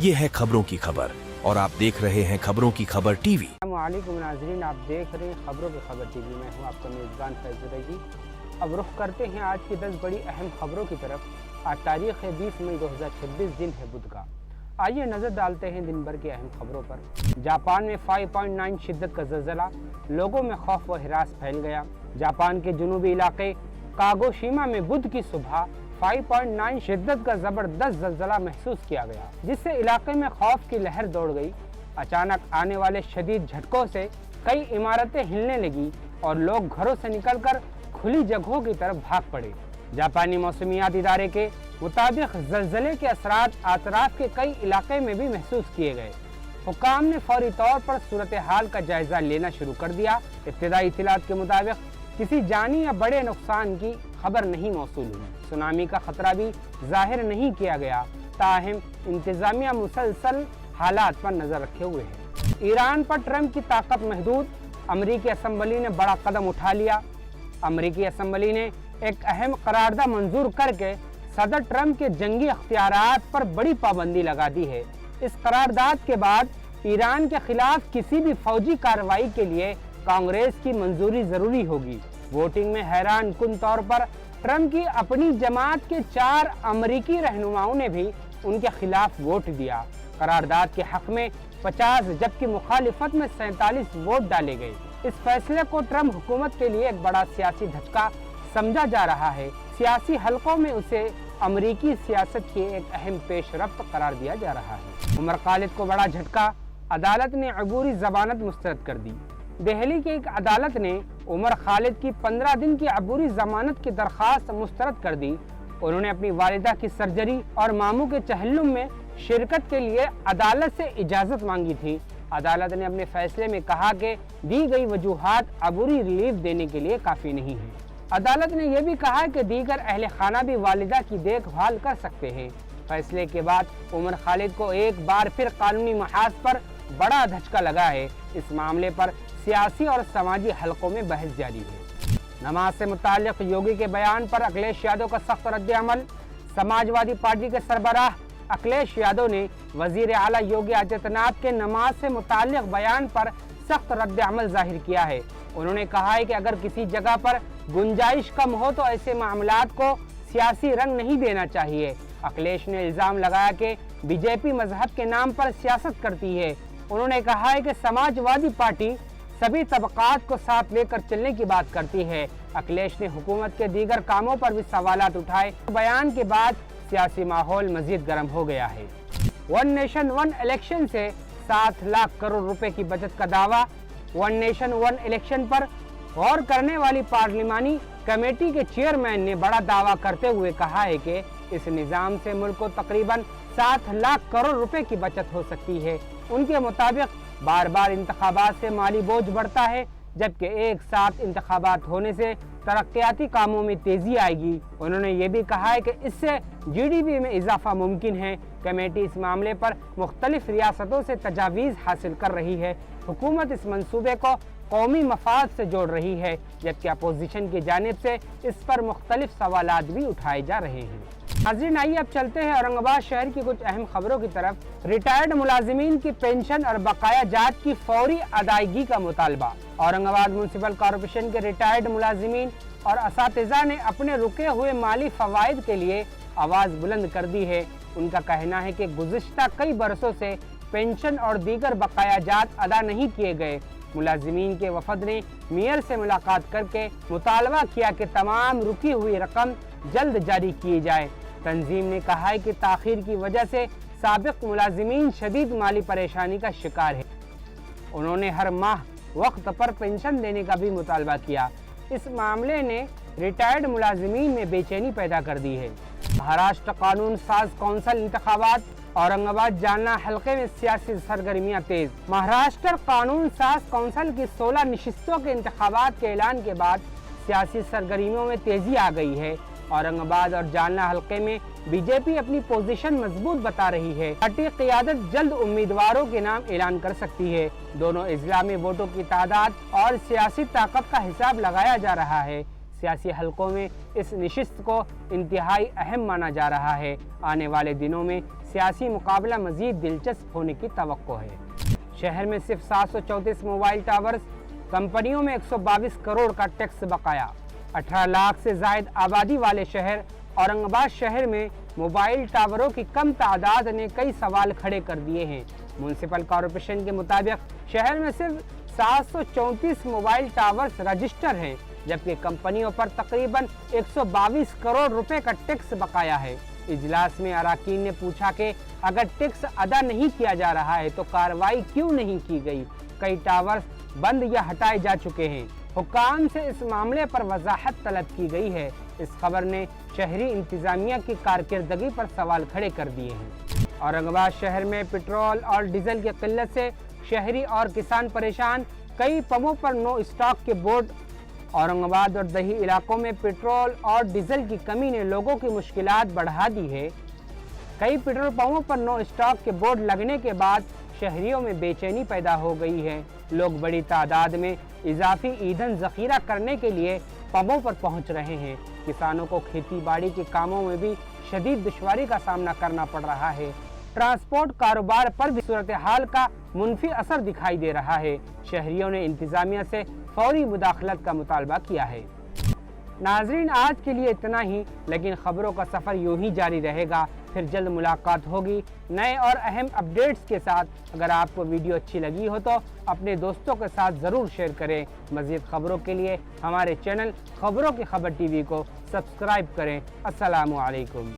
ये है खबरों की खबर और आप देख रहे हैं खबरों की खबर टीवी। अस्सलामुअलैकुम नाज़रीन, आप देख रहे हैं खबरों की खबर टीवी। मैं हूं आपका मेज़बान फैज़ रईसी। अब रुख करते हैं आज की 10 बड़ी अहम खबरों की तरफ। आज तारीख़ है 20 मई 2026, दिन है बुध का। आइए नज़र डालते हैं दिन भर की अहम खबरों पर। जापान में 5.9 शिद्दत का ज़लज़ला, लोगों में खौफ व हिरास फैल गया। जापान के जनूबी इलाके कागोशिमा में बुध की सुबह 5.9 शिद्दत का ज़बरदस्त ज़लज़ला महसूस किया गया, जिससे इलाके में खौफ की लहर दौड़ गई। अचानक आने वाले शदीद झटकों से कई इमारतें हिलने लगी और लोग घरों से निकलकर खुली जगहों की तरफ भाग पड़े। जापानी मौसमियात इदारे के मुताबिक ज़लज़ले के असरात आतराफ के कई इलाके में भी महसूस किए गए। हुकाम ने फौरी तौर पर सूरत हाल का जायजा लेना शुरू कर दिया। इब्तिदाई इत्तलात के मुताबिक किसी जानी या बड़े नुकसान की खबर नहीं मौसूल हुई। सुनामी का खतरा भी जाहिर नहीं किया गया, ताहम इंतजामिया मुसलसल हालात पर नजर रखे हुए है। ईरान पर ट्रंप की ताकत महदूद, अमरीकी असम्बली ने बड़ा कदम उठा लिया। अमरीकी असम्बली ने एक अहम करारदाद मंजूर करके सदर ट्रंप के जंगी अख्तियारात पर बड़ी पाबंदी लगा दी है। इस करारदाद के बाद ईरान के खिलाफ किसी भी फौजी कार्रवाई के लिए कांग्रेस की मंजूरी जरूरी होगी। वोटिंग में हैरान कुन तौर पर ट्रंप की अपनी जमात के 4 अमरीकी रहनुमाओं ने भी उनके खिलाफ वोट दिया। करारदाद के हक में 50 जबकि मुखालिफत में 47 वोट डाले गए। इस फैसले को ट्रंप हुकूमत के लिए एक बड़ा सियासी धक्का समझा जा रहा है। सियासी हलकों में उसे अमरीकी सियासत की एक अहम पेशरफ्त करार दिया जा रहा है। उमर खालिद को बड़ा झटका, अदालत ने अबूरी जमानत मुस्तरद कर दी। दिल्ली की एक अदालत ने उमर खालिद की 15 दिन की अबूरी जमानत की दरख्वास्त मुस्तरद कर दी। उन्होंने अपनी वालिदा की सर्जरी और मामू के चहल्लुम में शिरकत के लिए अदालत से इजाज़त मांगी थी। अदालत ने अपने फैसले में कहा कि दी गई वजूहात अबूरी रिलीफ देने के लिए काफ़ी नहीं है। अदालत ने यह भी कहा कि दीगर अहले खाना भी वालिदा की देखभाल कर सकते हैं। फैसले के बाद उमर खालिद को एक बार फिर कानूनी महाज पर बड़ा धचका लगा है। इस मामले पर सियासी और समाजी हलकों में बहस जारी है। नमाज से मुताल्लिक योगी के बयान पर अखिलेश यादव का सख्त रद्द-ए-अमल। समाजवादी पार्टी के सरबराह अखिलेश यादव ने वजीर आला योगी आदित्यनाथ के नमाज से मुताल्लिक बयान पर सख्त रद्द-ए-अमल जाहिर किया है। उन्होंने कहा है कि अगर किसी जगह पर गुंजाइश कम हो तो ऐसे मामलात को सियासी रंग नहीं देना चाहिए। अखिलेश ने इल्जाम लगाया कि बीजेपी मजहब के नाम पर सियासत करती है। उन्होंने कहा है कि समाजवादी पार्टी सभी तबकात को साथ लेकर चलने की बात करती है। अखिलेश ने हुकूमत के दीगर कामों पर भी सवालात उठाए। बयान के बाद सियासी माहौल मजीद गर्म हो गया है। वन नेशन वन इलेक्शन से 7 लाख करोड़ रुपए की बचत का दावा। वन नेशन वन इलेक्शन पर गौर करने वाली पार्लिमानी कमेटी के चेयरमैन ने बड़ा दावा करते हुए कहा है कि इस निज़ाम से मुल्क को तकरीबन 7 लाख करोड़ रुपए की बचत हो सकती है। उनके मुताबिक बार बार इंतखाबात से माली बोझ बढ़ता है, जबकि एक साथ इंतखाबात होने से तरक्याती कामों में तेजी आएगी। उन्होंने ये भी कहा है कि इससे GDP में इजाफा मुमकिन है। कमेटी इस मामले पर मुख्तलिफ रियासतों से तजावीज़ हासिल कर रही है। हुकूमत इस मंसूबे को कौमी मफाद से जोड़ रही है, जबकि अपोजिशन की जानिब से इस पर मुख्तलिफ सवालात भी उठाए जा रहे हैं। नाज़रीन, आइए अब चलते हैं औरंगाबाद शहर की कुछ अहम खबरों की तरफ। रिटायर्ड मुलाजिमीन की पेंशन और बकाया जात की फौरी अदायगी का मुतालबा। औरंगाबाद म्यूनसिपल कॉरपोरेशन के रिटायर्ड मुलाजिमीन और असातिज़ा ने अपने रुके हुए माली फ़वाइद के लिए आवाज़ बुलंद कर दी है। उनका कहना है कि गुज़िश्ता कई बरसों से पेंशन और दीगर बकाया जात अदा नहीं किए गए। मुलाजिमीन के वफद ने मेयर से मुलाकात करके मुतालबा किया कि तमाम रुकी हुई रकम जल्द जारी की जाए। तंजीम ने कहा है कि ताख़ीर की वजह से साबिक़ मुलाजिमीन शदीद माली परेशानी का शिकार है। उन्होंने हर माह वक्त पर पेंशन देने का भी मुतालबा किया। इस मामले ने रिटायर्ड मुलाजिमीन में बेचैनी पैदा कर दी है। महाराष्ट्र कानून साज कौंसिल इंतखाबात। औरंगाबाद जालना हल्के में सियासी सरगर्मियां तेज। महाराष्ट्र कानून साज कौंसिल की 16 नशिस्तों के इंतखाबात के ऐलान के बाद सियासी सरगर्मियों में तेजी आ गई है। औरंगाबाद और जालना हल्के में बीजेपी अपनी पोजीशन मजबूत बता रही है। पार्टी क़ियादत जल्द उम्मीदवारों के नाम ऐलान कर सकती है। दोनों अजला में वोटों की तादाद और सियासी ताकत का हिसाब लगाया जा रहा है। सियासी हलकों में इस नशिस्त को इंतहाई अहम माना जा रहा है। आने वाले दिनों में सियासी मुकाबला मजीद दिलचस्प होने की तवक्को है। शहर में सिर्फ 734 मोबाइल टावर्स, कंपनियों में 122 करोड़ का टैक्स बकाया। 18 लाख से जायद आबादी वाले शहर औरंगाबाद शहर में मोबाइल टावरों की कम तादाद ने कई सवाल खड़े कर दिए हैं। म्यूनिसिपल कॉरपोरेशन के मुताबिक शहर में सिर्फ 734 मोबाइल टावर्स रजिस्टर हैं, जबकि कंपनियों पर तकरीबन 122 करोड़ रुपए का टैक्स बकाया है। इजलास में अराकीन ने पूछा कि अगर टैक्स अदा नहीं किया जा रहा है तो कार्रवाई क्यों नहीं की गई। कई टावर्स बंद या हटाए जा चुके हैं। हुक्काम से इस मामले पर वजाहत तलब की गई है। इस खबर ने शहरी इंतजामिया की कारकर्दगी पर सवाल खड़े कर दिए हैं। औरंगाबाद शहर में पेट्रोल और डीजल की किल्लत से शहरी और किसान परेशान। कई पंपों पर नो स्टॉक के बोर्ड। औरंगाबाद और दही इलाकों में पेट्रोल और डीजल की कमी ने लोगों की मुश्किलात बढ़ा दी है। कई पेट्रोल पंपों पर नो स्टॉक के बोर्ड लगने के बाद शहरियों में बेचैनी पैदा हो गई है। लोग बड़ी तादाद में इजाफी ईंधन जखीरा करने के लिए पंपों पर पहुंच रहे हैं। किसानों को खेती बाड़ी के कामों में भी शदीद दुश्वारी का सामना करना पड़ रहा है। ट्रांसपोर्ट कारोबार पर भी सूरत हाल का मुनफी असर दिखाई दे रहा है। शहरियों ने इंतजामिया से फौरी मुदाखलत का मुतालबा किया है। नाजरीन, आज के लिए इतना ही, लेकिन खबरों का सफ़र यूं ही जारी रहेगा। फिर जल्द मुलाकात होगी नए और अहम अपडेट्स के साथ। अगर आपको वीडियो अच्छी लगी हो तो अपने दोस्तों के साथ ज़रूर शेयर करें। मज़ीद खबरों के लिए हमारे चैनल खबरों की खबर टीवी को सब्सक्राइब करें। अस्सलामु अलैकुम।